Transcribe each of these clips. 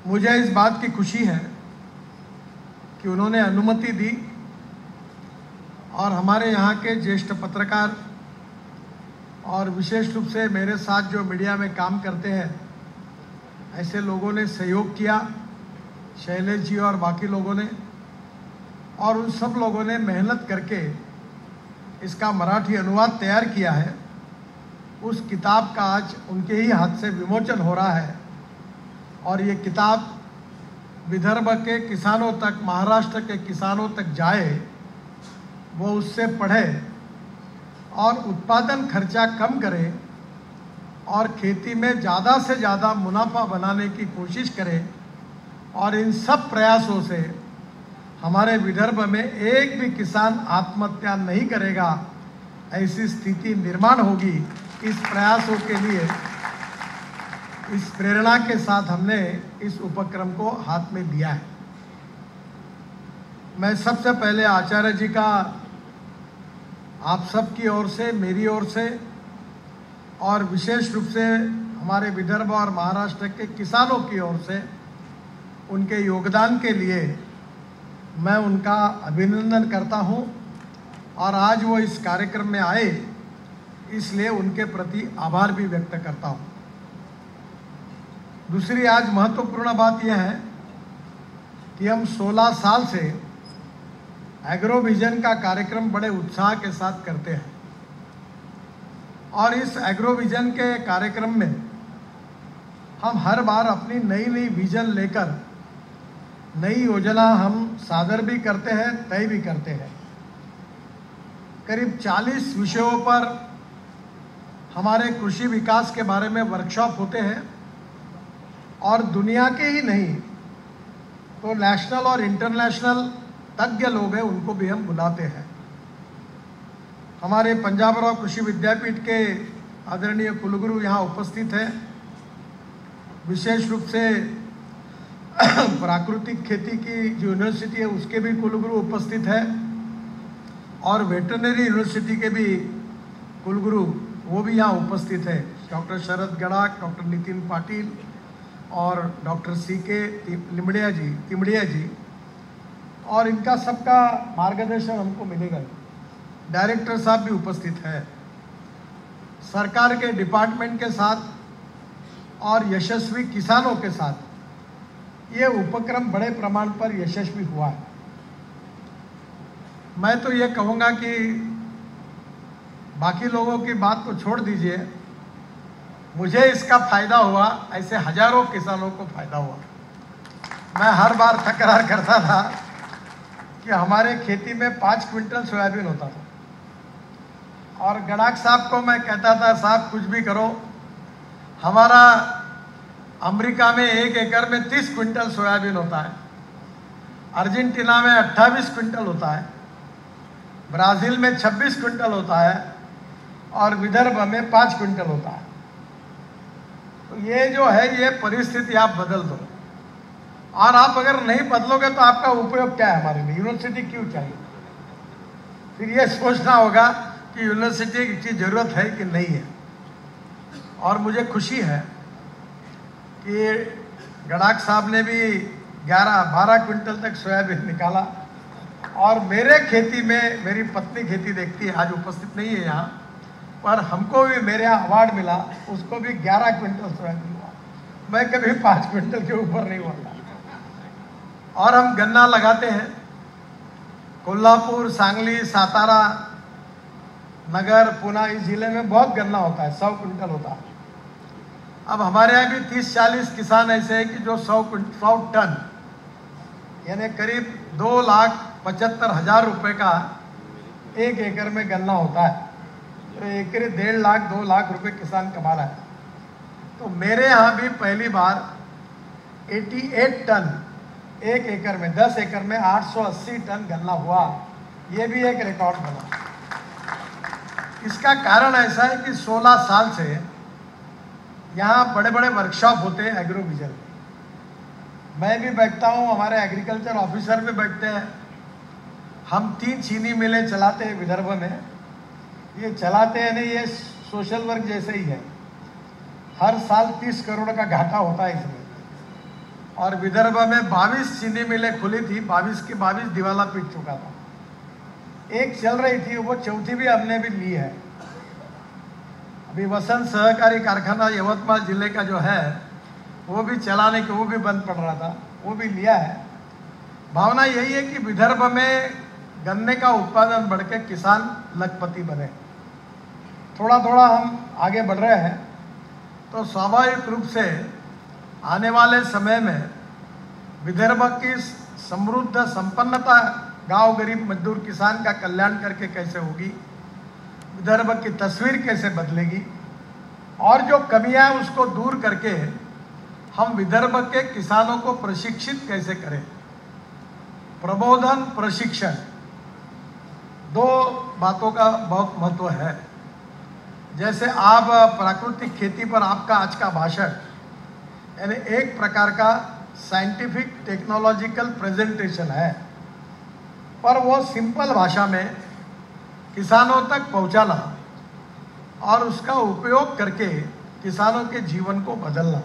मुझे इस बात की खुशी है कि उन्होंने अनुमति दी और हमारे यहाँ के ज्येष्ठ पत्रकार और विशेष रूप से मेरे साथ जो मीडिया में काम करते हैं ऐसे लोगों ने सहयोग किया, शैलेश जी और बाकी लोगों ने, और उन सब लोगों ने मेहनत करके इसका मराठी अनुवाद तैयार किया है। उस किताब का आज उनके ही हाथ से विमोचन हो रहा है और ये किताब विदर्भ के किसानों तक, महाराष्ट्र के किसानों तक जाए, वो उससे पढ़े और उत्पादन खर्चा कम करे और खेती में ज़्यादा से ज़्यादा मुनाफा बनाने की कोशिश करें। और इन सब प्रयासों से हमारे विदर्भ में एक भी किसान आत्महत्या नहीं करेगा, ऐसी स्थिति निर्माण होगी। इस प्रयासों के लिए, इस प्रेरणा के साथ हमने इस उपक्रम को हाथ में दिया है। मैं सबसे पहले आचार्य जी का आप सब की ओर से, मेरी ओर से और विशेष रूप से हमारे विदर्भ और महाराष्ट्र के किसानों की ओर से उनके योगदान के लिए मैं उनका अभिनंदन करता हूं और आज वो इस कार्यक्रम में आए इसलिए उनके प्रति आभार भी व्यक्त करता हूं। दूसरी आज महत्वपूर्ण बात यह है कि हम 16 साल से एग्रो विजन का कार्यक्रम बड़े उत्साह के साथ करते हैं और इस एग्रो विजन के कार्यक्रम में हम हर बार अपनी नई नई विजन लेकर नई योजना हम सादर भी करते हैं, तय भी करते हैं। करीब 40 विषयों पर हमारे कृषि विकास के बारे में वर्कशॉप होते हैं और दुनिया के ही नहीं तो नेशनल और इंटरनेशनल तज्ञ लोग हैं, उनको भी हम बुलाते हैं। हमारे पंजाबराव कृषि विद्यापीठ के आदरणीय कुलगुरु यहाँ उपस्थित हैं। विशेष रूप से प्राकृतिक खेती की जो यूनिवर्सिटी है उसके भी कुलगुरु उपस्थित है और वेटरनरी यूनिवर्सिटी के भी कुलगुरु वो भी यहाँ उपस्थित है। डॉक्टर शरद गड़ाक, डॉक्टर नितिन पाटिल और डॉक्टर सीके तिमड़िया जी, और इनका सबका मार्गदर्शन हमको मिलेगा। डायरेक्टर साहब भी उपस्थित है। सरकार के डिपार्टमेंट के साथ और यशस्वी किसानों के साथ ये उपक्रम बड़े प्रमाण पर यशस्वी हुआ है। मैं तो ये कहूँगा कि बाकी लोगों की बात तो छोड़ दीजिए, मुझे इसका फायदा हुआ, ऐसे हजारों किसानों को फायदा हुआ। मैं हर बार तकरार करता था कि हमारे खेती में 5 क्विंटल सोयाबीन होता था और गड़ाक साहब को मैं कहता था, साहब कुछ भी करो, हमारा अमेरिका में 1 एकड़ में 30 क्विंटल सोयाबीन होता है, अर्जेंटीना में 28 क्विंटल होता है, ब्राज़ील में 26 क्विंटल होता है और विदर्भ में 5 क्विंटल होता है। तो ये जो है ये परिस्थिति आप बदल दो, और आप अगर नहीं बदलोगे तो आपका उपयोग क्या है हमारे लिए? यूनिवर्सिटी क्यों चाहिए? फिर ये सोचना होगा कि यूनिवर्सिटी की ज़रूरत है कि नहीं है। और मुझे खुशी है कि गड़ाक साहब ने भी 11-12 क्विंटल तक सोयाबीन निकाला और मेरे खेती में, मेरी पत्नी खेती देखती है, आज उपस्थित नहीं है यहाँ, पर हमको भी मेरे यहाँ अवार्ड मिला, उसको भी 11 क्विंटल सोयाबीन हुआ। मैं कभी 5 क्विंटल के ऊपर नहीं हुआ। और हम गन्ना लगाते हैं। कोल्हापुर, सांगली, सातारा, नगर, पुणे, इस जिले में बहुत गन्ना होता है, 100 क्विंटल होता है। अब हमारे यहाँ भी 30-40 किसान ऐसे हैं कि जो 100 टन यानी करीब 2,75,000 रुपये का 1 एकड़ में गन्ना होता है। तो एकड़ 1.5 लाख 2 लाख रुपए किसान कमा रहा है। तो मेरे यहाँ भी पहली बार 88 टन 1 एकड़ में, 10 एकड़ में 880 टन गन्ना हुआ। ये भी एक रिकॉर्ड बना। इसका कारण ऐसा है कि 16 साल से यहाँ बड़े बड़े वर्कशॉप होते हैं एग्रो विजन। मैं भी बैठता हूँ, हमारे एग्रीकल्चर ऑफिसर भी बैठते हैं। हम 3 चीनी मिलें चलाते हैं विदर्भ में। ये चलाते हैं नहीं, ये सोशल वर्क जैसे ही है। हर साल 30 करोड़ का घाटा होता है इसमें। और विदर्भ में 22 चीनी मिलें खुली थी, 22 की 22 दिवाला पीट चुका था। एक चल रही थी, वो चौथी भी हमने भी ली है। अभी वसंत सहकारी कारखाना यवतमाल जिले का जो है वो भी चलाने के, वो भी बंद पड़ रहा था, वो भी लिया है। भावना यही है कि विदर्भ में गन्ने का उत्पादन बढ़ के किसान लखपति बने। थोड़ा थोड़ा हम आगे बढ़ रहे हैं, तो स्वाभाविक रूप से आने वाले समय में विदर्भ की समृद्ध संपन्नता गांव गरीब मजदूर किसान का कल्याण करके कैसे होगी, विदर्भ की तस्वीर कैसे बदलेगी, और जो कमियां हैं उसको दूर करके हम विदर्भ के किसानों को प्रशिक्षित कैसे करें। प्रबोधन, प्रशिक्षण, दो बातों का बहुत महत्व है। जैसे आप प्राकृतिक खेती पर आपका आज का भाषण यानी एक प्रकार का साइंटिफिक टेक्नोलॉजिकल प्रेजेंटेशन है, पर वो सिंपल भाषा में किसानों तक पहुंचाना और उसका उपयोग करके किसानों के जीवन को बदलना।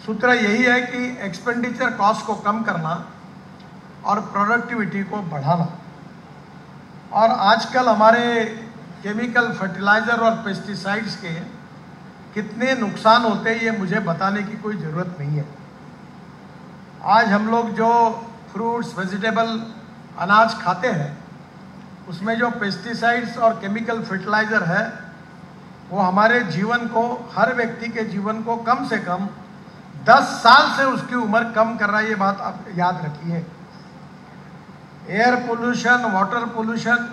सूत्र यही है कि एक्सपेंडिचर कॉस्ट को कम करना और प्रोडक्टिविटी को बढ़ाना। और आजकल हमारे केमिकल फर्टिलाइज़र और पेस्टिसाइड्स के कितने नुकसान होते हैं ये मुझे बताने की कोई ज़रूरत नहीं है। आज हम लोग जो फ्रूट्स, वेजिटेबल, अनाज खाते हैं उसमें जो पेस्टिसाइड्स और केमिकल फर्टिलाइज़र है वो हमारे जीवन को, हर व्यक्ति के जीवन को कम से कम 10 साल से उसकी उम्र कम कर रहा है। ये बात आप याद रखिए। एयर पोल्यूशन, वाटर पोल्यूशन,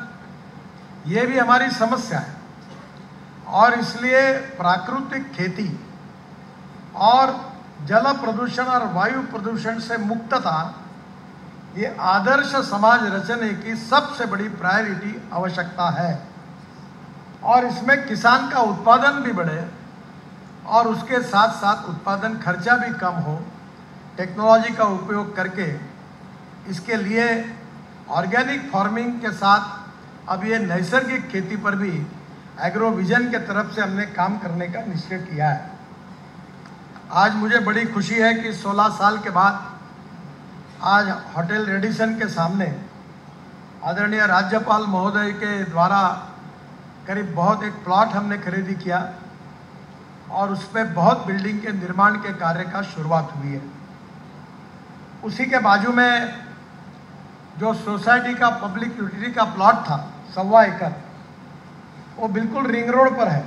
ये भी हमारी समस्या है। और इसलिए प्राकृतिक खेती और जल प्रदूषण और वायु प्रदूषण से मुक्तता, ये आदर्श समाज रचने की सबसे बड़ी प्रायोरिटी आवश्यकता है। और इसमें किसान का उत्पादन भी बढ़े और उसके साथ साथ उत्पादन खर्चा भी कम हो। टेक्नोलॉजी का उपयोग करके इसके लिए ऑर्गेनिक फार्मिंग के साथ अब ये नैसर्गिक खेती पर भी एग्रो विजन के तरफ से हमने काम करने का निश्चय किया है। आज मुझे बड़ी खुशी है कि 16 साल के बाद आज होटल रेडिसन के सामने आदरणीय राज्यपाल महोदय के द्वारा करीब बहुत एक प्लॉट हमने खरीदी किया और उसमें बहुत बिल्डिंग के निर्माण के कार्य का शुरुआत हुई है। उसी के बाजू में जो सोसाइटी का पब्लिक यूटिलिटी का प्लॉट था 1.25 एकड़, वो बिल्कुल रिंग रोड पर है।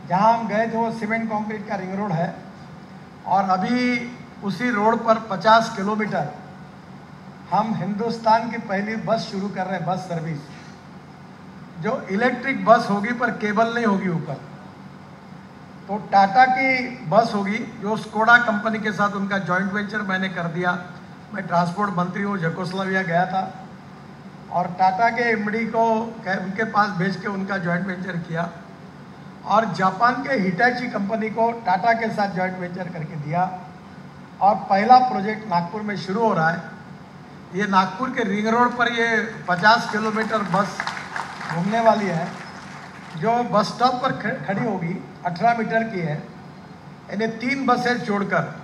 जहां हम गए थे वो सीमेंट कंक्रीट का रिंग रोड है। और अभी उसी रोड पर 50 किलोमीटर हम हिंदुस्तान की पहली बस शुरू कर रहे हैं, बस सर्विस, जो इलेक्ट्रिक बस होगी पर केबल नहीं होगी ऊपर। तो टाटा की बस होगी, जो स्कोडा कंपनी के साथ उनका जॉइंट वेंचर मैंने कर दिया। मैं ट्रांसपोर्ट मंत्री हूँ, जेकोस्लोवाकिया गया था और टाटा के एमडी को उनके पास भेज के उनका जॉइंट वेंचर किया। और जापान के हिटाची कंपनी को टाटा के साथ जॉइंट वेंचर करके दिया। और पहला प्रोजेक्ट नागपुर में शुरू हो रहा है। ये नागपुर के रिंग रोड पर ये 50 किलोमीटर बस घूमने वाली है, जो बस स्टॉप पर खड़ी होगी, 18 मीटर की है। यानी 3 बसें जोड़कर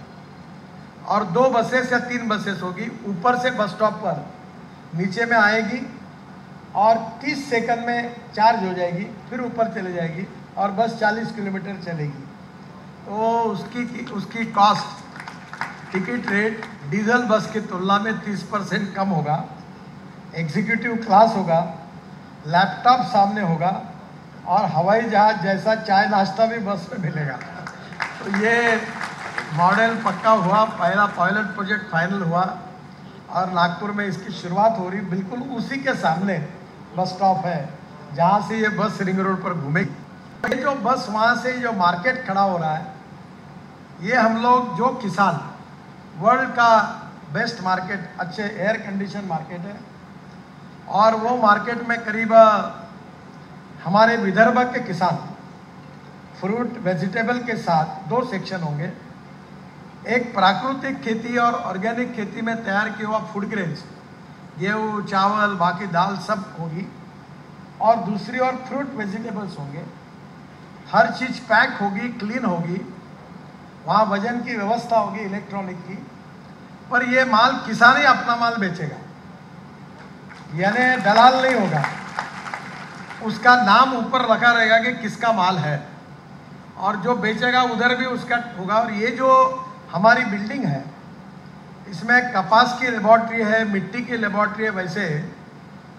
और 2 बसेस या 3 बसेस होगी, ऊपर से बस स्टॉप पर नीचे में आएगी और 30 सेकंड में चार्ज हो जाएगी, फिर ऊपर चले जाएगी और बस 40 किलोमीटर चलेगी। तो उसकी कॉस्ट, टिकट रेट डीजल बस की तुलना में 30% कम होगा। एग्जीक्यूटिव क्लास होगा, लैपटॉप सामने होगा और हवाई जहाज जैसा चाय नाश्ता भी बस में मिलेगा। तो ये मॉडल पक्का हुआ, पहला पायलट प्रोजेक्ट फाइनल हुआ और नागपुर में इसकी शुरुआत हो रही। बिल्कुल उसी के सामने बस स्टॉप है जहाँ से ये बस रिंग रोड पर घूमेगी। ये जो बस वहाँ से जो मार्केट खड़ा हो रहा है, ये हम लोग जो किसान, वर्ल्ड का बेस्ट मार्केट, अच्छे एयर कंडीशन मार्केट है। और वो मार्केट में करीब हमारे विदर्भ के किसान फ्रूट वेजिटेबल के साथ 2 सेक्शन होंगे। एक प्राकृतिक खेती और ऑर्गेनिक खेती में तैयार किया हुआ फूड ग्रेन्स, गेहूँ, चावल, बाकी दाल सब होगी। और दूसरी ओर फ्रूट वेजिटेबल्स होंगे। हर चीज़ पैक होगी, क्लीन होगी। वहाँ वजन की व्यवस्था होगी इलेक्ट्रॉनिक की, पर ये माल किसान ही अपना माल बेचेगा, यानी दलाल नहीं होगा। उसका नाम ऊपर रखा रहेगा कि किसका माल है, और जो बेचेगा उधर भी उसका होगा। और ये जो हमारी बिल्डिंग है, इसमें कपास की लेबोरेटरी है, मिट्टी की लेबोरेटरी है, वैसे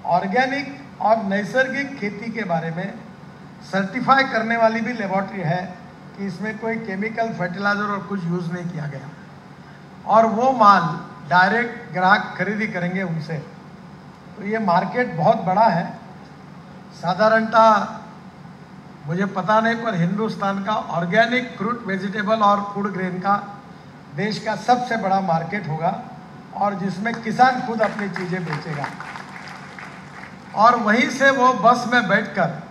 ऑर्गेनिक और नैसर्गिक खेती के बारे में सर्टिफाई करने वाली भी लेबोरेटरी है कि इसमें कोई केमिकल फर्टिलाइजर और कुछ यूज़ नहीं किया गया, और वो माल डायरेक्ट ग्राहक खरीदी करेंगे उनसे। तो ये मार्केट बहुत बड़ा है, साधारणतः मुझे पता नहीं, पर हिंदुस्तान का ऑर्गेनिक फ्रूट वेजिटेबल और फूड ग्रेन का देश का सबसे बड़ा मार्केट होगा, और जिसमें किसान खुद अपनी चीज़ें बेचेगा। और वहीं से वो बस में बैठकर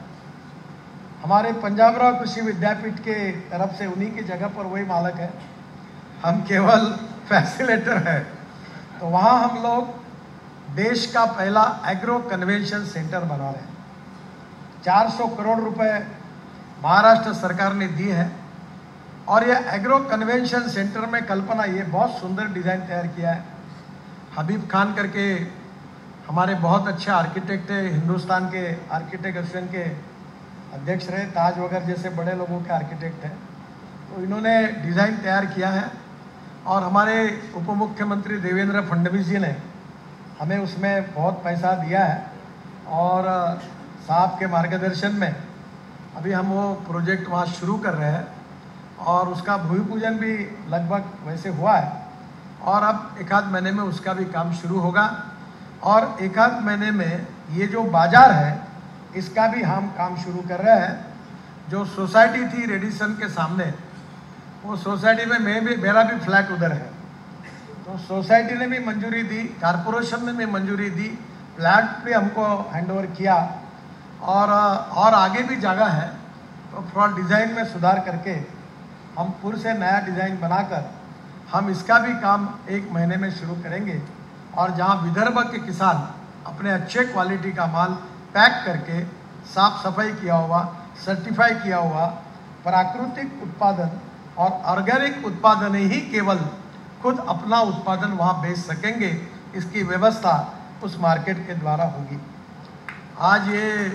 हमारे पंजाबराव कृषि विद्यापीठ के तरफ से, उन्हीं की जगह पर वही मालक है, हम केवल फैसिलिटेटर है। तो वहाँ हम लोग देश का पहला एग्रो कन्वेंशन सेंटर बना रहे हैं। 400 करोड़ रुपए महाराष्ट्र सरकार ने दी है, और ये एग्रो कन्वेंशन सेंटर में कल्पना, ये बहुत सुंदर डिज़ाइन तैयार किया है। हबीब खान करके हमारे बहुत अच्छे आर्किटेक्ट है, हिंदुस्तान के आर्किटेक्ट एसोसिएशन के अध्यक्ष रहे, ताज वगैरह जैसे बड़े लोगों के आर्किटेक्ट हैं। तो इन्होंने डिज़ाइन तैयार किया है, और हमारे उप मुख्यमंत्री देवेंद्र फडणवीस जी ने हमें उसमें बहुत पैसा दिया है, और साहब के मार्गदर्शन में अभी हम वो प्रोजेक्ट वहाँ शुरू कर रहे हैं, और उसका भूमि पूजन भी लगभग वैसे हुआ है, और अब एक आध महीने में उसका भी काम शुरू होगा। और एक आध महीने में ये जो बाजार है, इसका भी हम काम शुरू कर रहे हैं। जो सोसाइटी थी रेडिसन के सामने, वो सोसाइटी में मेरा भी फ्लैट उधर है, तो सोसाइटी ने भी मंजूरी दी, कारपोरेशन ने भी मंजूरी दी, फ्लैट भी हमको हैंडओवर किया, और आगे भी जगह है। तो थोड़ा डिज़ाइन में सुधार करके हम फिर से नया डिज़ाइन बनाकर हम इसका भी काम 1 महीने में शुरू करेंगे। और जहाँ विदर्भ के किसान अपने अच्छे क्वालिटी का माल पैक करके साफ सफाई किया हुआ, सर्टिफाई किया हुआ प्राकृतिक उत्पादन और ऑर्गेनिक उत्पादन ही केवल खुद अपना उत्पादन वहाँ बेच सकेंगे, इसकी व्यवस्था उस मार्केट के द्वारा होगी। आज ये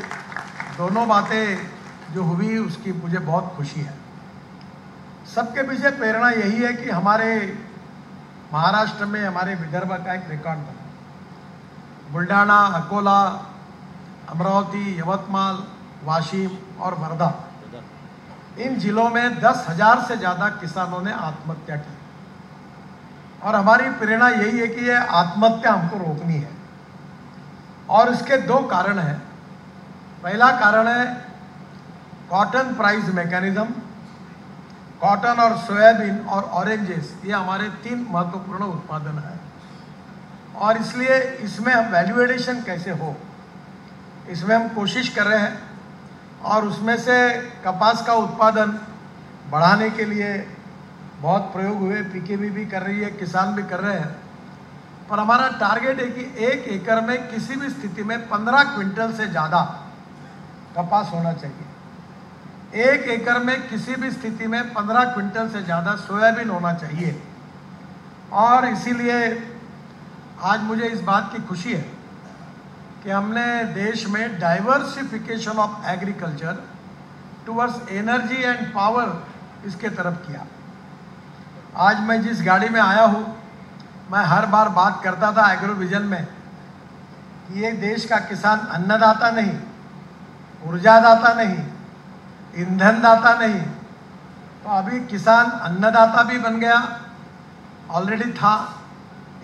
दोनों बातें जो हुई, उसकी मुझे बहुत खुशी है। सबके पीछे प्रेरणा यही है कि हमारे महाराष्ट्र में, हमारे विदर्भ का एक रिकॉर्ड बना। बुल्ढाना, अकोला, अमरावती, यवतमाल, वाशिम और वर्धा, इन जिलों में 10,000 से ज़्यादा किसानों ने आत्महत्या की। और हमारी प्रेरणा यही है कि ये आत्महत्या हमको रोकनी है, और इसके 2 कारण हैं। पहला कारण है कॉटन प्राइस मैकेनिज्म। कॉटन और सोयाबीन और ऑरेंजेस, ये हमारे 3 महत्वपूर्ण उत्पादन हैं, और इसलिए इसमें हम वैल्यू एडिशन कैसे हो, इसमें हम कोशिश कर रहे हैं। और उसमें से कपास का उत्पादन बढ़ाने के लिए बहुत प्रयोग हुए, पीकेबी भी कर रही है, किसान भी कर रहे हैं। पर हमारा टारगेट है कि 1 एकड़ में किसी भी स्थिति में 15 क्विंटल से ज़्यादा कपास होना चाहिए। 1 एकड़ में किसी भी स्थिति में 15 क्विंटल से ज़्यादा सोयाबीन होना चाहिए। और इसीलिए आज मुझे इस बात की खुशी है कि हमने देश में diversification of agriculture towards energy and power, इसके तरफ किया। आज मैं जिस गाड़ी में आया हूँ, मैं हर बार बात करता था एग्रो विजन में कि ये देश का किसान अन्नदाता नहीं, ऊर्जादाता नहीं, ईंधन दाता नहीं, तो अभी किसान अन्नदाता भी बन गया, ऑलरेडी था,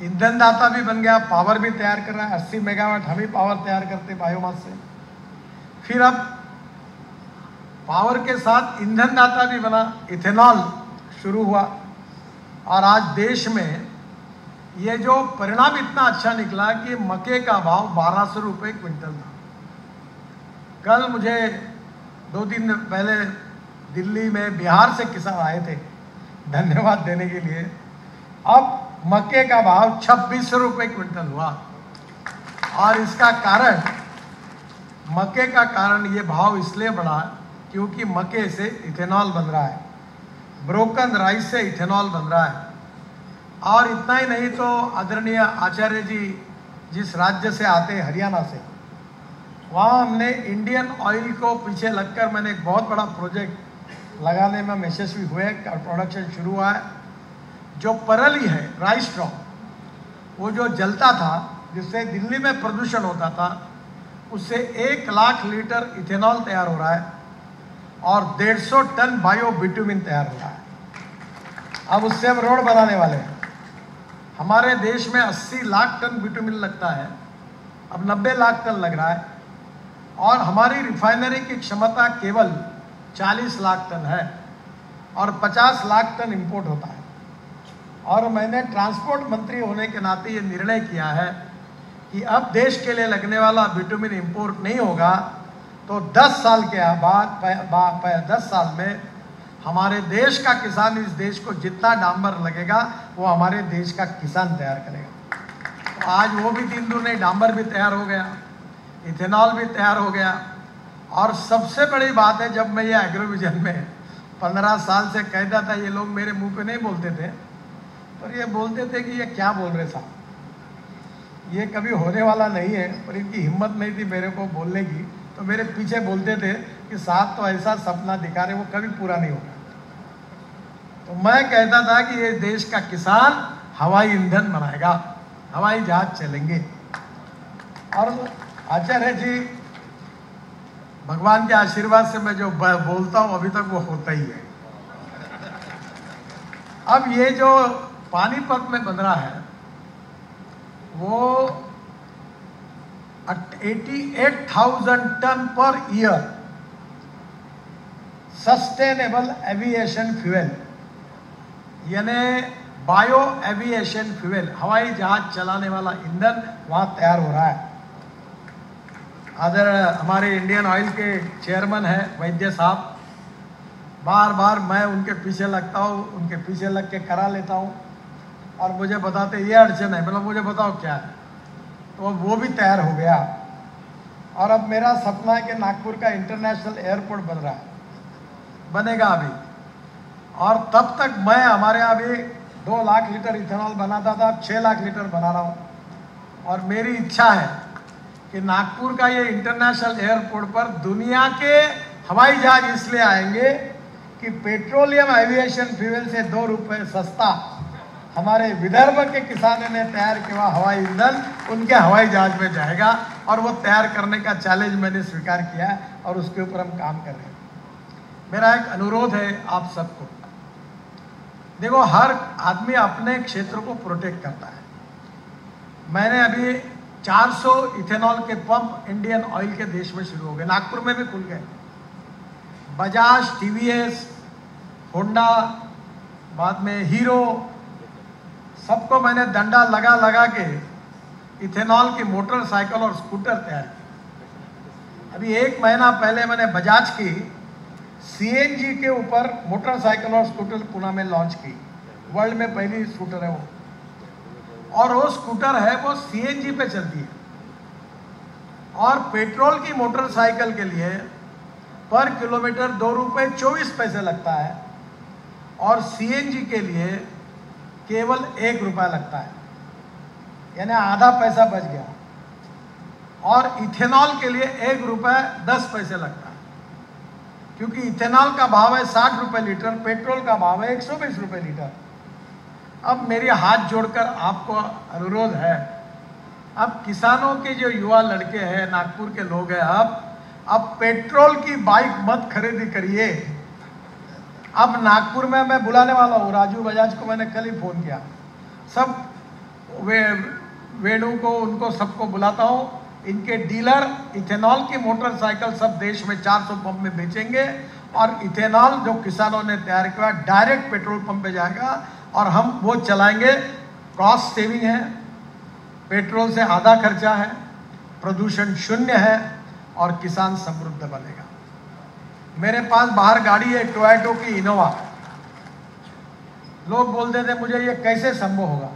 ईंधन दाता भी बन गया, पावर भी तैयार कर रहा है। 80 मेगावाट हम ही पावर तैयार करते बायोमास से। फिर अब पावर के साथ ईंधन दाता भी बना, इथेनॉल शुरू हुआ। और आज देश में ये जो परिणाम इतना अच्छा निकला कि मक्के का भाव 1200 रुपये क्विंटल था। कल मुझे 2 दिन पहले दिल्ली में बिहार से किसान आए थे धन्यवाद देने के लिए। अब मक्के का भाव 2600 रुपये क्विंटल हुआ, और इसका कारण, मक्के का कारण ये भाव इसलिए बढ़ा क्योंकि मक्के से इथेनॉल बन रहा है। ब्रोकन राइस से इथेनॉल बन रहा है। और इतना ही नहीं तो आदरणीय आचार्य जी जिस राज्य से आते हैं, हरियाणा से, वहाँ हमने इंडियन ऑयल को पीछे लगकर मैंने एक बहुत बड़ा प्रोजेक्ट लगाने में यशस्वी हुए, प्रोडक्शन शुरू हुआ है। जो परली है, राइस स्ट्रॉ, वो जो जलता था, जिससे दिल्ली में प्रदूषण होता था, उससे 1 लाख लीटर इथेनॉल तैयार हो रहा है और 150 टन बायो बिटुमिन तैयार हो रहा है। अब उससे हम रोड बनाने वाले हैं। हमारे देश में 80 लाख टन बिटुमिन लगता है, अब 90 लाख टन लग रहा है और हमारी रिफाइनरी की क्षमता केवल 40 लाख टन है और 50 लाख टन इंपोर्ट होता है। और मैंने ट्रांसपोर्ट मंत्री होने के नाते ये निर्णय किया है कि अब देश के लिए लगने वाला बिटुमिन इंपोर्ट नहीं होगा, तो 10 साल के बाद 10 साल में हमारे देश का किसान, इस देश को जितना डांबर लगेगा वो हमारे देश का किसान तैयार करेगा। तो आज वो भी दिन दूर नहीं, डांबर भी तैयार हो गया, इथेनॉल भी तैयार हो गया। और सबसे बड़ी बात है, जब मैं ये एग्रोविजन में 15 साल से कहता था, ये लोग मेरे मुंह पे नहीं बोलते थे, पर ये बोलते थे कि ये क्या बोल रहे साहब, ये कभी होने वाला नहीं है, पर इनकी हिम्मत नहीं थी मेरे को बोलने की, तो मेरे पीछे बोलते थे कि साहब तो ऐसा सपना दिखा रहे, वो कभी पूरा नहीं होगा। तो मैं कहता था कि ये देश का किसान हवाई ईंधन बनाएगा, हवाई जहाज चलेंगे। और आचार्य जी, भगवान के आशीर्वाद से मैं जो बोलता हूँ अभी तक वो होता ही है। अब ये जो पानीपत में बन रहा है वो 88,000 ton per year sustainable aviation fuel, यानी बायो एविएशन फ्यूल, हवाई जहाज चलाने वाला ईंधन वहां तैयार हो रहा है। हमारे इंडियन ऑयल के चेयरमैन है वैद्य साहब, बार बार मैं उनके पीछे लगता हूँ, उनके पीछे लग के करा लेता हूँ और मुझे बताते ये अड़चन है, मतलब मुझे बताओ क्या है, तो वो भी तैयार हो गया। और अब मेरा सपना है कि नागपुर का इंटरनेशनल एयरपोर्ट बन रहा है, बनेगा अभी, और तब तक मैं हमारे यहाँ भी 2 लाख लीटर इथेनॉल बनाता था, अब 6 लाख लीटर बना रहा हूँ। और मेरी इच्छा है कि नागपुर का ये इंटरनेशनल एयरपोर्ट पर दुनिया के हवाई जहाज इसलिए आएंगे कि पेट्रोलियम एविएशन फ्यूल से 2 रुपये सस्ता हमारे विदर्भ के किसानों ने तैयार किया हवाई ईंधन उनके हवाई जहाज में जाएगा। और वो तैयार करने का चैलेंज मैंने स्वीकार किया है और उसके ऊपर हम काम कर रहे हैं। मेरा एक अनुरोध है आप सबको, देखो हर आदमी अपने क्षेत्र को प्रोटेक्ट करता है। मैंने अभी 400 इथेनॉल के पंप इंडियन ऑयल के देश में शुरू हो गए, नागपुर में भी खुल गए। बजाज, टीवीएस, होंडा, बाद में हीरो, सबको मैंने डंडा लगा लगा के इथेनॉल की मोटरसाइकिल और स्कूटर तैयार की। अभी 1 महीना पहले मैंने बजाज की सीएनजी के ऊपर मोटरसाइकिल और स्कूटर पुणे में लॉन्च की, वर्ल्ड में पहली स्कूटर है वो। और वो स्कूटर है वो सीएनजी पे चलती है। और पेट्रोल की मोटरसाइकिल के लिए पर किलोमीटर 2 रुपये 24 पैसे लगता है और सीएनजी के लिए केवल 1 रुपया लगता है, यानी आधा पैसा बच गया। और इथेनॉल के लिए 1 रुपया 10 पैसे लगता है, क्योंकि इथेनॉल का भाव है 60 रुपये लीटर, पेट्रोल का भाव है 120 रुपये लीटर। अब मेरे हाथ जोड़कर आपको अनुरोध है, अब किसानों के जो युवा लड़के हैं, नागपुर के लोग हैं, अब पेट्रोल की बाइक मत खरीदी करिए। अब नागपुर में मैं बुलाने वाला हूँ, राजू बजाज को मैंने कल ही फोन किया, सब वेणु को, उनको सबको बुलाता हूँ। इनके डीलर इथेनॉल की मोटरसाइकिल सब देश में 400 पंप में बेचेंगे और इथेनॉल जो किसानों ने तैयार किया डायरेक्ट पेट्रोल पंप पे जाएगा और हम वो चलाएंगे। कॉस्ट सेविंग है, पेट्रोल से आधा खर्चा है, प्रदूषण शून्य है और किसान समृद्ध बनेगा। मेरे पास बाहर गाड़ी है टोयोटा की इनोवा। लोग बोलते थे मुझे ये कैसे संभव होगा,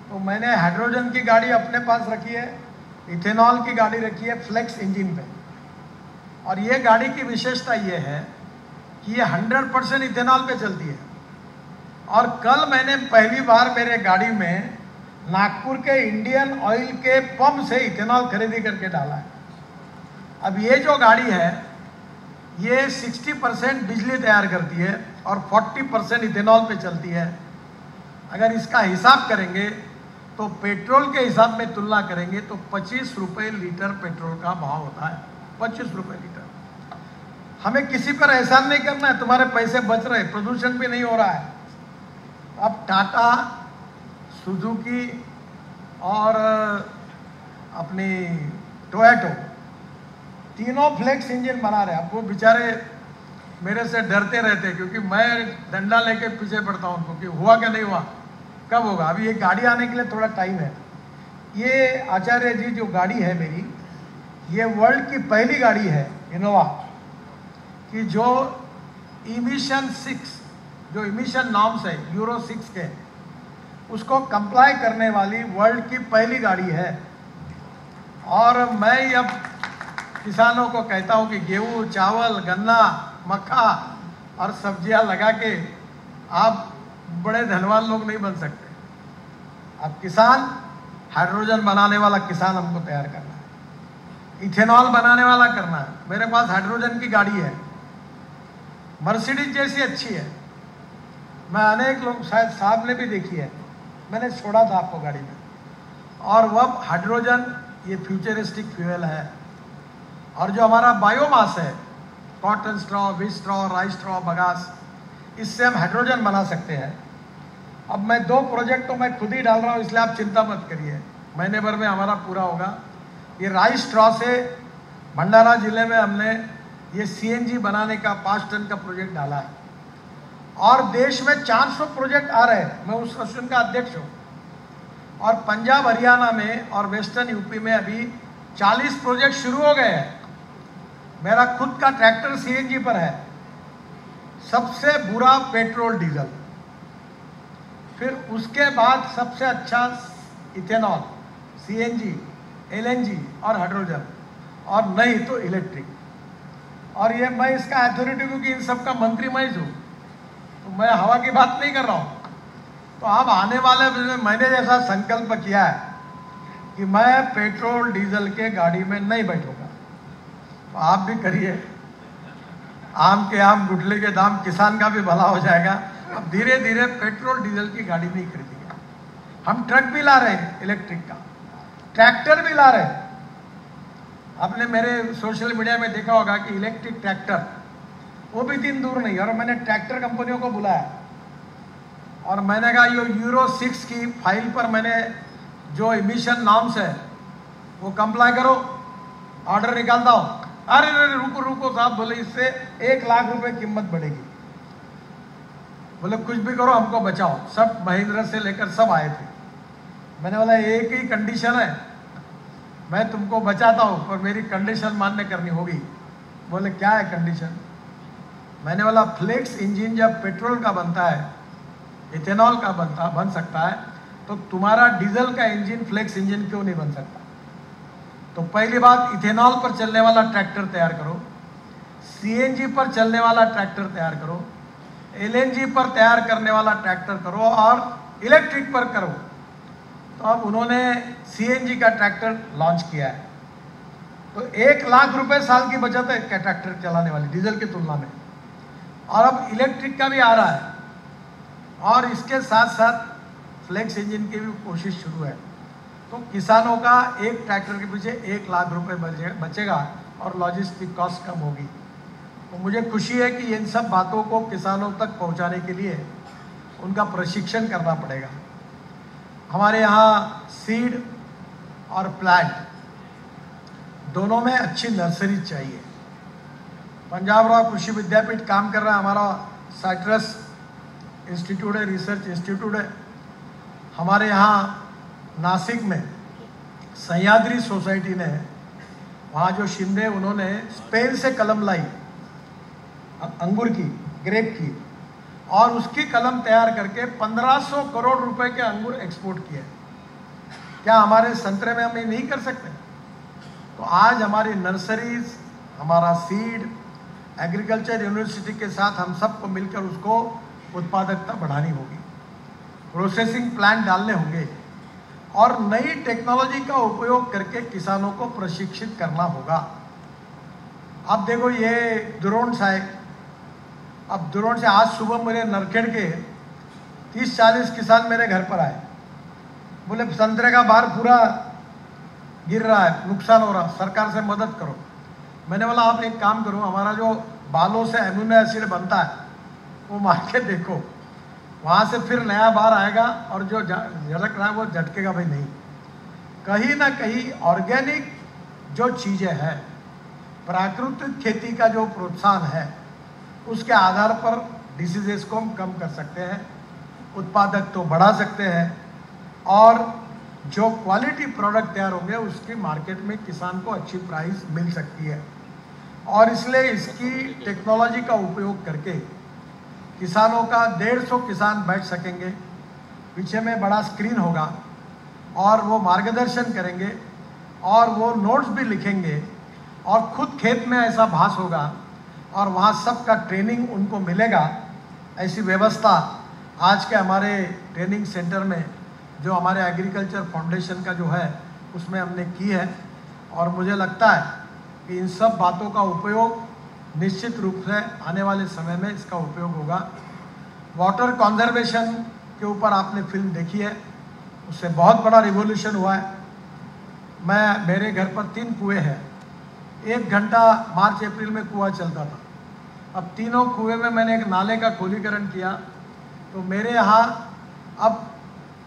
तो मैंने हाइड्रोजन की गाड़ी अपने पास रखी है, इथेनॉल की गाड़ी रखी है फ्लेक्स इंजन पे। और ये गाड़ी की विशेषता ये है कि ये 100% इथेनॉल पे चलती है। और कल मैंने पहली बार मेरे गाड़ी में नागपुर के इंडियन ऑयल के पंप से इथेनॉल खरीदी करके डाला है। अब ये जो गाड़ी है ये 60% बिजली तैयार करती है और 40% इथेनॉल पे चलती है। अगर इसका हिसाब करेंगे तो पेट्रोल के हिसाब में तुलना करेंगे तो 25 रुपये लीटर पेट्रोल का भाव होता है, 25 रुपये लीटर। हमें किसी पर एहसान नहीं करना है, तुम्हारे पैसे बच रहे, प्रदूषण भी नहीं हो रहा है। अब टाटा, सुजुकी और अपनी टोयोटो तीनों फ्लेक्स इंजन बना रहे हैं। अब वो बेचारे मेरे से डरते रहते क्योंकि मैं डंडा लेके पीछे पड़ता हूँ उनको कि हुआ क्या नहीं हुआ, कब होगा। अभी ये गाड़ी आने के लिए थोड़ा टाइम है। ये आचार्य जी जो गाड़ी है मेरी, ये वर्ल्ड की पहली गाड़ी है इनोवा कि जो इमिशन 6, जो इमिशन नॉर्म्स है यूरो 6 के, उसको कंप्लाई करने वाली वर्ल्ड की पहली गाड़ी है। और मैं अब किसानों को कहता हूं कि गेहूं, चावल, गन्ना, मक्का और सब्जियां लगा के आप बड़े धनवान लोग नहीं बन सकते। अब किसान, हाइड्रोजन बनाने वाला किसान हमको तैयार करना है, इथेनॉल बनाने वाला करना है। मेरे पास हाइड्रोजन की गाड़ी है, मर्सिडीज जैसी अच्छी है। मैं अनेक लोग, शायद साहब ने भी देखी है, मैंने छोड़ा था आपको गाड़ी में। और वह हाइड्रोजन ये फ्यूचरिस्टिक फ्यूल है। और जो हमारा बायोमास है, कॉटन स्ट्रॉ, विच स्ट्रॉ, राइस स्ट्रॉ, बगास, इससे हम हाइड्रोजन बना सकते हैं। अब मैं 2 प्रोजेक्ट तो मैं खुद ही डाल रहा हूँ, इसलिए आप चिंता मत करिए, महीने भर में हमारा पूरा होगा। ये राइस स्ट्रॉ से भंडारा जिले में हमने ये CNG बनाने का 5 टन का प्रोजेक्ट डाला है। और देश में 400 प्रोजेक्ट आ रहे हैं, मैं उस एसोसिएशन का अध्यक्ष हूँ। और पंजाब, हरियाणा में और वेस्टर्न यूपी में अभी 40 प्रोजेक्ट शुरू हो गए हैं। मेरा खुद का ट्रैक्टर CNG पर है। सबसे बुरा पेट्रोल डीजल, फिर उसके बाद सबसे अच्छा इथेनॉल, CNG, LNG और हाइड्रोजन, और नहीं तो इलेक्ट्रिक। और ये मैं इसका अथॉरिटी क्योंकि इन सब का मंत्री मैं हूँ, तो मैं हवा की बात नहीं कर रहा हूँ। तो अब आने वाले मैंने जैसा संकल्प किया है कि मैं पेट्रोल डीजल के गाड़ी में नहीं बैठूंगा, तो आप भी करिए। आम के आम, गुठली के दाम, किसान का भी भला हो जाएगा। अब धीरे धीरे पेट्रोल डीजल की गाड़ी नहीं खरीदेंगे। हम ट्रक भी ला रहे हैं इलेक्ट्रिक का, ट्रैक्टर भी ला रहे हैं। आपने मेरे सोशल मीडिया में देखा होगा कि इलेक्ट्रिक ट्रैक्टर, वो भी दिन दूर नहीं। और मैंने ट्रैक्टर कंपनियों को बुलाया और मैंने कहा ये यूरो 6 की फाइल पर मैंने जो इमिशन नॉर्म्स है वो कंप्लाई करो, ऑर्डर निकालता हूँ। अरे रुको साहब, बोले इससे 1 लाख रुपए कीमत बढ़ेगी। बोले कुछ भी करो, हमको बचाओ। सब महिंद्रा से लेकर सब आए थे। मैंने बोला एक ही कंडीशन है, मैं तुमको बचाता हूँ पर मेरी कंडीशन मान्य करनी होगी। बोले क्या है कंडीशन? मैंने बोला फ्लेक्स इंजन जब पेट्रोल का बनता है, इथेनॉल का बन सकता है, तो तुम्हारा डीजल का इंजन फ्लेक्स इंजन क्यों नहीं बन सकता? तो पहली बात, इथेनॉल पर चलने वाला ट्रैक्टर तैयार करो, CNG पर चलने वाला ट्रैक्टर तैयार करो, LNG पर तैयार करने वाला ट्रैक्टर करो और इलेक्ट्रिक पर करो। तो अब उन्होंने CNG का ट्रैक्टर लॉन्च किया है। तो 1 लाख रुपए साल की बचत है क्या ट्रैक्टर चलाने वाली, डीजल की तुलना में। और अब इलेक्ट्रिक का भी आ रहा है, और इसके साथ साथ फ्लेक्स इंजन की भी कोशिश शुरू है। तो किसानों का एक ट्रैक्टर के पीछे 1 लाख रुपए बचेगा और लॉजिस्टिक कॉस्ट कम होगी। तो मुझे खुशी है कि इन सब बातों को किसानों तक पहुंचाने के लिए उनका प्रशिक्षण करना पड़ेगा। हमारे यहाँ सीड और प्लांट दोनों में अच्छी नर्सरी चाहिए। पंजाब राव कृषि विद्यापीठ काम कर रहा है, हमारा साइट्रस इंस्टीट्यूट है, रिसर्च इंस्टीट्यूट है। हमारे यहाँ नासिक में सह्याद्री सोसाइटी ने, वहाँ जो शिंदे, उन्होंने स्पेन से कलम लाई अंगूर की, ग्रेप की, और उसकी कलम तैयार करके 1500 करोड़ रुपए के अंगूर एक्सपोर्ट किए। क्या हमारे संतरे में हम ये नहीं कर सकते? तो आज हमारी नर्सरीज, हमारा सीड एग्रीकल्चर यूनिवर्सिटी के साथ हम सबको मिलकर उसको उत्पादकता बढ़ानी होगी, प्रोसेसिंग प्लांट डालने होंगे और नई टेक्नोलॉजी का उपयोग करके किसानों को प्रशिक्षित करना होगा। अब देखो ये ड्रोन आए, अब ड्रोन से आज सुबह मेरे नरखेड़ के 30-40 किसान मेरे घर पर आए, बोले संतरे का बार पूरा गिर रहा है, नुकसान हो रहा, सरकार से मदद करो। मैंने बोला आप एक काम करो, हमारा जो बालों से एमिनो एसिड बनता है वो मार के देखो, वहाँ से फिर नया बार आएगा और जो झलक रहा है वो झटकेगा भाई नहीं। कहीं ना कहीं ऑर्गेनिक जो चीज़ें हैं, प्राकृतिक खेती का जो प्रोत्साहन है, उसके आधार पर डिसीजेस को हम कम कर सकते हैं, उत्पादक तो बढ़ा सकते हैं और जो क्वालिटी प्रोडक्ट तैयार होंगे उसकी मार्केट में किसान को अच्छी प्राइस मिल सकती है। और इसलिए इसकी टेक्नोलॉजी का उपयोग करके किसानों का 150 किसान बैठ सकेंगे, पीछे में बड़ा स्क्रीन होगा और वो मार्गदर्शन करेंगे और वो नोट्स भी लिखेंगे और खुद खेत में ऐसा भास होगा और वहाँ सबका ट्रेनिंग उनको मिलेगा। ऐसी व्यवस्था आज के हमारे ट्रेनिंग सेंटर में जो हमारे एग्रीकल्चर फाउंडेशन का जो है उसमें हमने की है और मुझे लगता है कि इन सब बातों का उपयोग निश्चित रूप से आने वाले समय में इसका उपयोग होगा। वाटर कंजर्वेशन के ऊपर आपने फिल्म देखी है, उससे बहुत बड़ा रिवॉल्यूशन हुआ है। मेरे घर पर 3 कुएँ हैं, 1 घंटा मार्च अप्रैल में कुआं चलता था, अब तीनों कुएं में मैंने एक नाले का खोलीकरण किया, तो मेरे यहाँ अब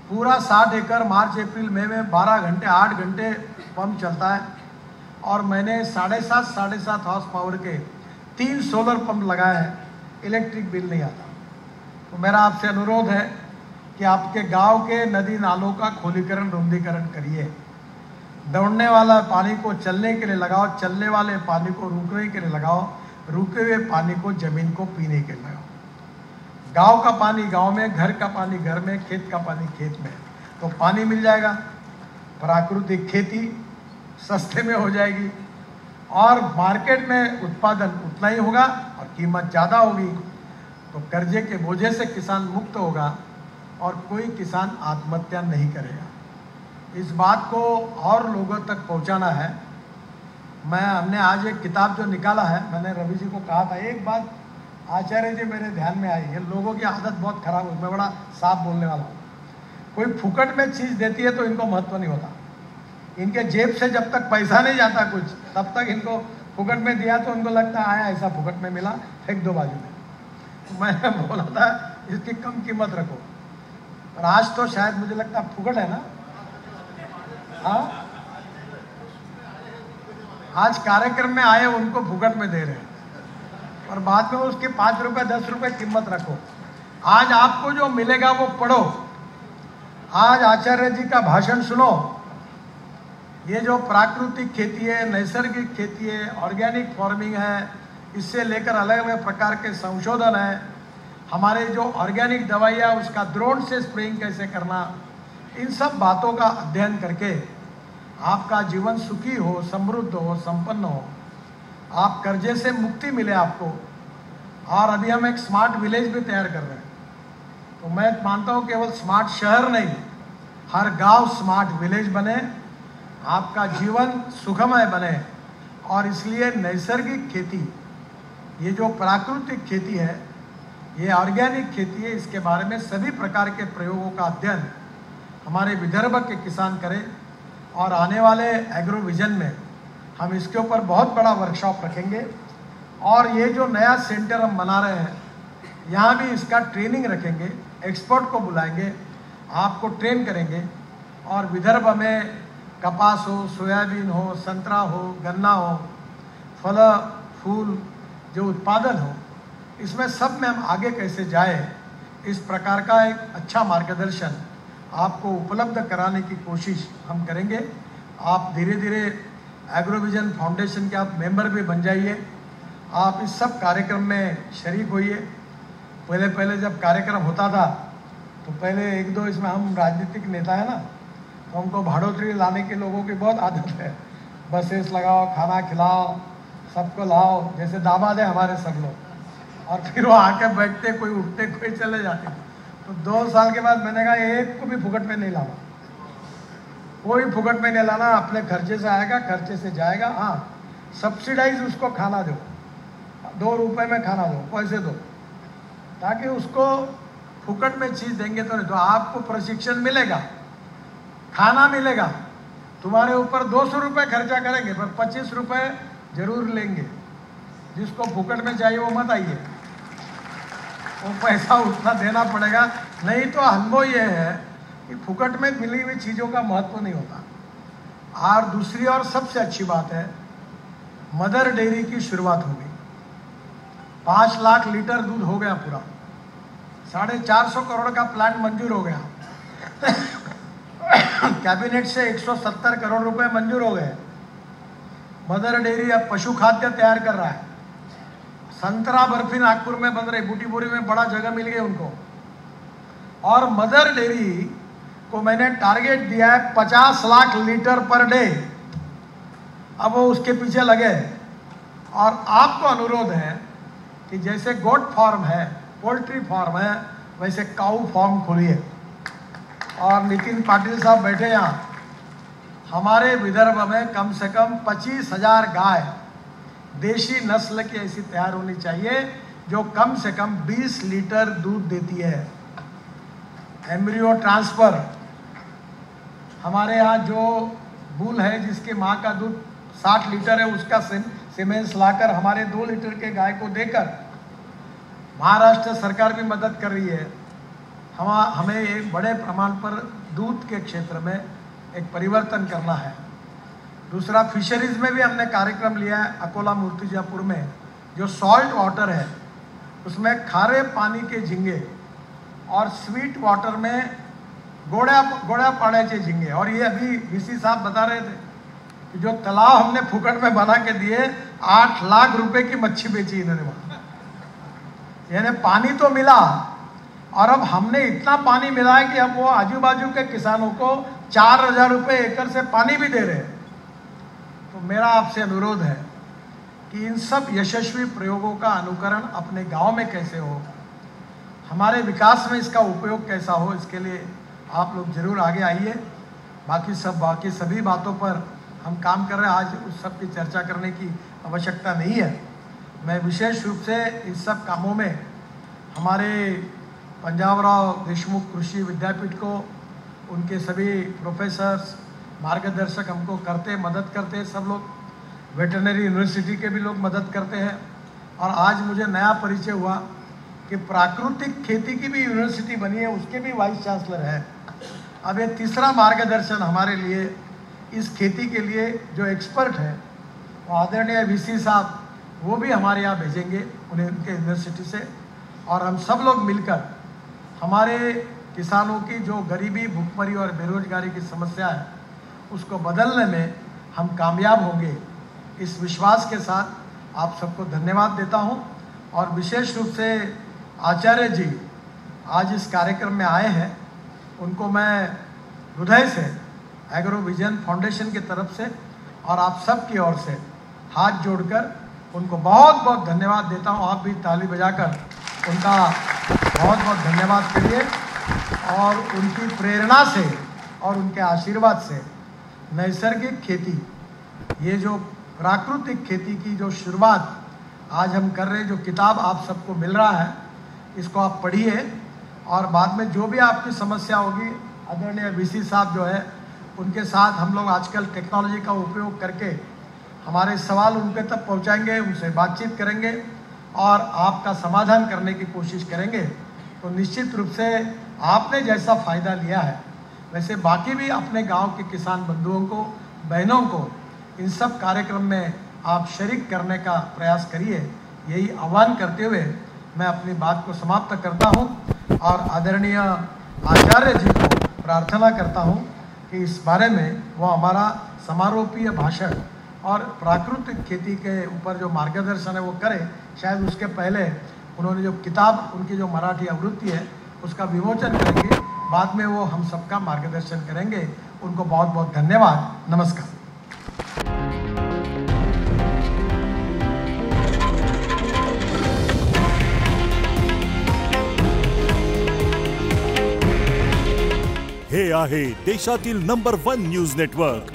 पूरा 60 एकड़ मार्च अप्रैल मई में 12 घंटे 8 घंटे पंप चलता है और मैंने 7.5 हॉर्स पावर के 3 सोलर पंप लगाए हैं, इलेक्ट्रिक बिल नहीं आता। तो मेरा आपसे अनुरोध है कि आपके गांव के नदी नालों का खोलीकरण रुंदीकरण करिए। दौड़ने वाला पानी को चलने के लिए लगाओ, चलने वाले पानी को रुकने के लिए लगाओ, रुके हुए पानी को जमीन को पीने के लिए लगाओ। गांव का पानी गांव में, घर का पानी घर में, खेत का पानी खेत में, तो पानी मिल जाएगा, प्राकृतिक खेती सस्ते में हो जाएगी और मार्केट में उत्पादन उतना ही होगा और कीमत ज़्यादा होगी, तो कर्जे के बोझे से किसान मुक्त होगा और कोई किसान आत्महत्या नहीं करेगा। इस बात को और लोगों तक पहुंचाना है। हमने आज एक किताब जो निकाला है, मैंने रवि जी को कहा था, एक बात आचार्य जी मेरे ध्यान में आई है, लोगों की आदत बहुत खराब है, मैं बड़ा साफ बोलने वाला हूँ। कोई फुकट में चीज़ देती है तो इनको महत्व नहीं होता, इनके जेब से जब तक पैसा नहीं जाता कुछ, तब तक इनको फुकट में दिया तो उनको लगता है आया ऐसा फुकट में मिला, फेंक दो बाजू में। तो मैंने बोला था इसकी कम कीमत रखो, और आज तो शायद मुझे लगता है फुकट है ना। हाँ, आज कार्यक्रम में आए उनको फुकट में दे रहे हैं और बाद में उसके 5 रुपए 10 रुपए कीमत रखो। आज आपको जो मिलेगा वो पढ़ो, आज आचार्य जी का भाषण सुनो। ये जो प्राकृतिक खेती है, नैसर्गिक खेती है, ऑर्गेनिक फार्मिंग है, इससे लेकर अलग अलग प्रकार के संशोधन है, हमारे जो ऑर्गेनिक दवाइयाँ उसका ड्रोन से स्प्रेइंग कैसे करना, इन सब बातों का अध्ययन करके आपका जीवन सुखी हो, समृद्ध हो, संपन्न हो, आप कर्जे से मुक्ति मिले आपको। और अभी हम एक स्मार्ट विलेज भी तैयार कर रहे हैं, तो मैं मानता हूँ केवल स्मार्ट शहर नहीं, हर गांव स्मार्ट विलेज बने, आपका जीवन सुखमय बने। और इसलिए नैसर्गिक खेती, ये जो प्राकृतिक खेती है, ये ऑर्गेनिक खेती है, इसके बारे में सभी प्रकार के प्रयोगों का अध्ययन हमारे विदर्भ के किसान करें। और आने वाले एग्रो विजन में हम इसके ऊपर बहुत बड़ा वर्कशॉप रखेंगे और ये जो नया सेंटर हम बना रहे हैं, यहाँ भी इसका ट्रेनिंग रखेंगे, एक्सपर्ट को बुलाएंगे, आपको ट्रेन करेंगे और विदर्भ में कपास हो, सोयाबीन हो, संतरा हो, गन्ना हो, फल फूल जो उत्पादन हो, इसमें सब में हम आगे कैसे जाए, इस प्रकार का एक अच्छा मार्गदर्शन आपको उपलब्ध कराने की कोशिश हम करेंगे। आप धीरे धीरे एग्रोविजन फाउंडेशन के आप मेंबर भी बन जाइए, आप इस सब कार्यक्रम में शरीक होइए। पहले जब कार्यक्रम होता था तो पहले 1-2 इसमें हम राजनीतिक नेता है ना, तो हमको भाड़ोतरी लाने के लोगों की बहुत आदत है, बसेस लगाओ, खाना खिलाओ, सबको लाओ, जैसे दामाद है हमारे सब लोग, और फिर वो आके बैठते, कोई उठते, कोई चले जाते। तो 2 साल के बाद मैंने कहा एक को भी फुकट में नहीं लाना, कोई फुकट में नहीं लाना, अपने खर्चे से आएगा, खर्चे से जाएगा। हाँ, सब्सिडाइज उसको खाना दो, 2 रुपए में खाना दो, पैसे दो, ताकि उसको फुकट में चीज़ देंगे तो नहीं, तो आपको प्रशिक्षण मिलेगा, खाना मिलेगा, तुम्हारे ऊपर 200 रुपये खर्चा करेंगे पर 25 रुपये जरूर लेंगे। जिसको फुकट में चाहिए वो मत आइए, वो पैसा उतना देना पड़ेगा। नहीं तो अनुभव ये है कि फुकट में मिली हुई चीज़ों का महत्व नहीं होता। और दूसरी और सबसे अच्छी बात है, मदर डेयरी की शुरुआत हो गई, 5 लाख लीटर दूध हो गया पूरा, 450 करोड़ का प्लांट मंजूर हो गया कैबिनेट से 170 करोड़ रुपए मंजूर हो गए। मदर डेयरी अब पशु खाद्य तैयार कर रहा है। संतरा बर्फी नागपुर में बन रही, बूटीपुरी में बड़ा जगह मिल गई उनको। और मदर डेयरी को मैंने टारगेट दिया है 50 लाख लीटर पर डे। अब वो उसके पीछे लगे। और आपको अनुरोध है कि जैसे गोट फार्म है, पोल्ट्री फार्म है, वैसे काऊ फार्म खोलिए। और नितिन पाटिल साहब बैठे यहाँ, हमारे विदर्भ में कम से कम 25,000 गाय देशी नस्ल की ऐसी तैयार होनी चाहिए जो कम से कम 20 लीटर दूध देती है। एम्ब्रियो ट्रांसफर, हमारे यहाँ जो बुल है जिसकी माँ का दूध 60 लीटर है, उसका सीमेंस लाकर हमारे 2 लीटर के गाय को देकर महाराष्ट्र सरकार भी मदद कर रही है। हमें एक बड़े प्रमाण पर दूध के क्षेत्र में एक परिवर्तन करना है। दूसरा, फिशरीज में भी हमने कार्यक्रम लिया है। अकोला मूर्तिजापुर में जो सॉल्ट वाटर है उसमें खारे पानी के झींगे और स्वीट वाटर में गोड़ा पाण्याचे झींगे। और ये अभी वीसी साहब बता रहे थे कि जो तालाब हमने फुकट में बना के दिए, 8 लाख रुपए की मच्छी बेची इन्होंने वहाँ। यानी पानी तो मिला, और अब हमने इतना पानी मिला है कि अब वो आजू बाजू के किसानों को 4,000 रुपये एकड़ से पानी भी दे रहे हैं। तो मेरा आपसे अनुरोध है कि इन सब यशस्वी प्रयोगों का अनुकरण अपने गांव में कैसे हो, हमारे विकास में इसका उपयोग कैसा हो, इसके लिए आप लोग जरूर आगे आइए। बाकी सभी बातों पर हम काम कर रहे हैं, आज उस सब की चर्चा करने की आवश्यकता नहीं है। मैं विशेष रूप से इस सब कामों में हमारे पंजाबराव देशमुख कृषि विद्यापीठ को, उनके सभी प्रोफेसर्स, मार्गदर्शक हमको मदद करते हैं। सब लोग वेटरनरी यूनिवर्सिटी के भी लोग मदद करते हैं। और आज मुझे नया परिचय हुआ कि प्राकृतिक खेती की भी यूनिवर्सिटी बनी है, उसके भी वाइस चांसलर है। अब ये तीसरा मार्गदर्शन हमारे लिए इस खेती के लिए जो एक्सपर्ट है वो आदरणीय वीसी साहब, वो भी हमारे यहाँ भेजेंगे उन्हें उनके यूनिवर्सिटी से। और हम सब लोग मिलकर हमारे किसानों की जो गरीबी, भुखमरी और बेरोजगारी की समस्या है उसको बदलने में हम कामयाब होंगे। इस विश्वास के साथ आप सबको धन्यवाद देता हूं। और विशेष रूप से आचार्य जी आज इस कार्यक्रम में आए हैं, उनको मैं हृदय से एग्रो विजन फाउंडेशन की तरफ से और आप सब की ओर से हाथ जोड़कर उनको बहुत बहुत धन्यवाद देता हूं। आप भी ताली बजाकर उनका बहुत बहुत धन्यवाद करिए। और उनकी प्रेरणा से और उनके आशीर्वाद से नैसर्गिक खेती, ये जो प्राकृतिक खेती की जो शुरुआत आज हम कर रहे हैं, जो किताब आप सबको मिल रहा है, इसको आप पढ़िए। और बाद में जो भी आपकी समस्या होगी, आदरणीय वीसी साहब जो है उनके साथ हम लोग आजकल टेक्नोलॉजी का उपयोग करके हमारे सवाल उनके तक पहुंचाएंगे, उनसे बातचीत करेंगे और आपका समाधान करने की कोशिश करेंगे। तो निश्चित रूप से आपने जैसा फ़ायदा लिया है वैसे बाकी भी अपने गांव के किसान बंधुओं को, बहनों को इन सब कार्यक्रम में आप शरीक करने का प्रयास करिए। यही आह्वान करते हुए मैं अपनी बात को समाप्त करता हूं और आदरणीय आचार्य जी को प्रार्थना करता हूं कि इस बारे में वो हमारा समारोपीय भाषण और प्राकृतिक खेती के ऊपर जो मार्गदर्शन है वो करें। शायद उसके पहले उन्होंने जो किताब, उनकी जो मराठी आवृत्ति है उसका विमोचन करेंगे, बाद में वो हम सबका मार्गदर्शन करेंगे। उनको बहुत बहुत धन्यवाद। नमस्कार। हे आहे देशातील नंबर 1 न्यूज नेटवर्क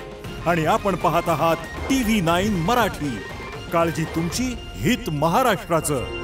आणि आपण पाहत आहात TV9 मराठी. काळजी तुमची, हित महाराष्ट्राचं.